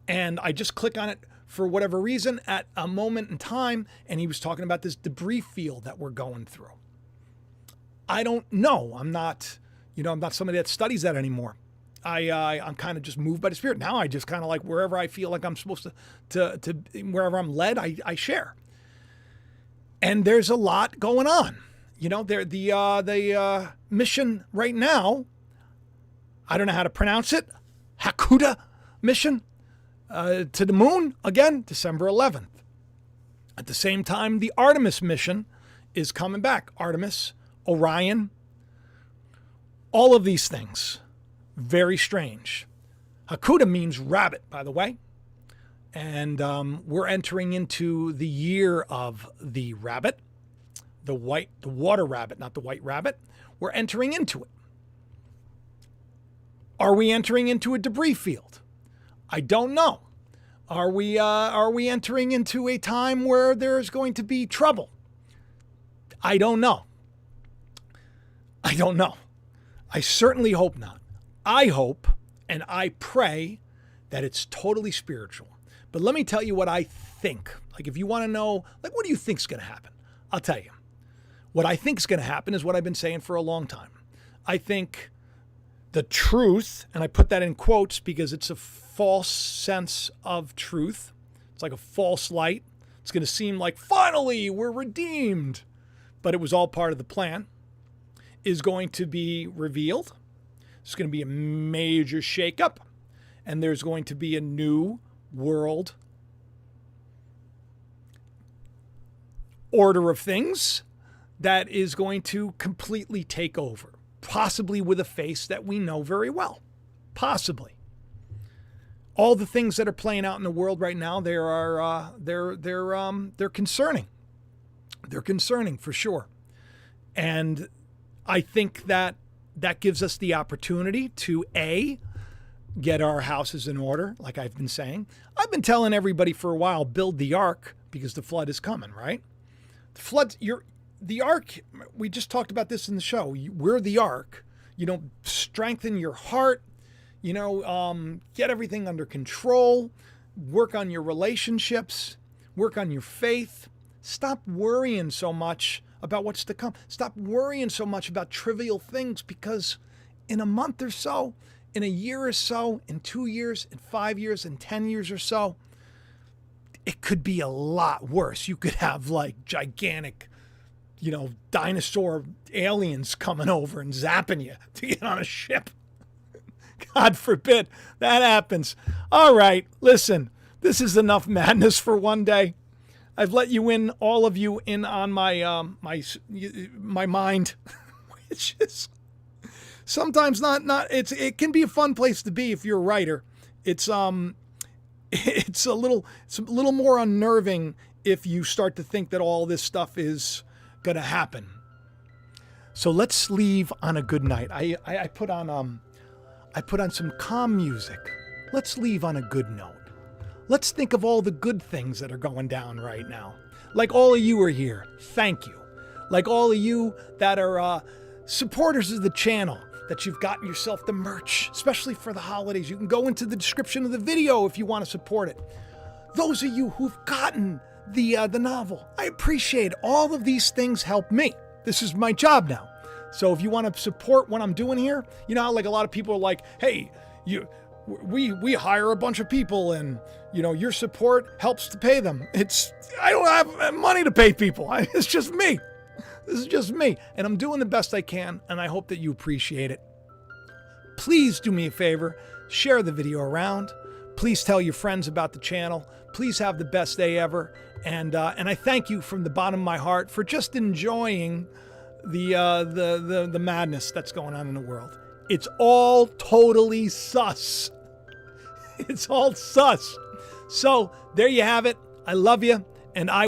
and I just click on it for whatever reason at a moment in time. And he was talking about this debris field that we're going through. I don't know. I'm not somebody that studies that anymore. I'm kind of just moved by the Spirit. Now I just kind of like wherever I feel like I'm supposed to wherever I'm led, I share. And there's a lot going on. You know, the mission right now, I don't know how to pronounce it, Hakuda mission to the moon, again, December 11th. At the same time, the Artemis mission is coming back. Artemis, Orion, all of these things, very strange. Hakuda means rabbit, by the way. And we're entering into the year of the rabbit, the water rabbit, not the white rabbit. We're entering into it. Are we entering into a debris field? I don't know. Are we entering into a time where there's going to be trouble? I don't know. I don't know. I certainly hope not. I hope and I pray that it's totally spiritual. But let me tell you what I think. Like, if you want to know, like, what do you think is going to happen? I'll tell you. What I think is going to happen is what I've been saying for a long time. I think the truth, and I put that in quotes because it's a false sense of truth. It's like a false light. It's going to seem like, finally, we're redeemed. But it was all part of the plan, is going to be revealed. It's going to be a major shakeup. And there's going to be a new world order of things that is going to completely take over, possibly with a face that we know very well. Possibly. All the things that are playing out in the world right now, they're concerning. They're concerning for sure. And I think that gives us the opportunity to get our houses in order, like I've been saying. I've been telling everybody for a while, build the ark because the flood is coming, right? The ark, we just talked about this in the show. We're the ark. You know, strengthen your heart, get everything under control, work on your relationships, work on your faith. Stop worrying so much about what's to come. Stop worrying so much about trivial things, because in a month or so, in a year or so, in 2 years, in 5 years, in 10 years or so, it could be a lot worse. You could have like gigantic, dinosaur aliens coming over and zapping you to get on a ship. God forbid that happens. All right, listen, this is enough madness for one day. I've let you in, all of you, in on my mind, which is sometimes not. It can be a fun place to be if you're a writer. It's a little more unnerving if you start to think that all this stuff is going to happen. So let's leave on a good night. I put on some calm music. Let's leave on a good note. Let's think of all the good things that are going down right now. Like all of you are here. Thank you. Like all of you that are supporters of the channel, that you've gotten yourself the merch, especially for the holidays. You can go into the description of the video if you want to support it. Those of you who've gotten the novel, I appreciate it. All of these things help me. This is my job now. So if you want to support what I'm doing here, how like a lot of people are like, hey, we hire a bunch of people and your support helps to pay them. I don't have money to pay people. It's just me. This is just me. And I'm doing the best I can, and I hope that you appreciate it. Please do me a favor. Share the video around. Please tell your friends about the channel. Please have the best day ever. And I thank you from the bottom of my heart for just enjoying the madness that's going on in the world. It's all totally sus. It's all sus. So there you have it. I love you, and I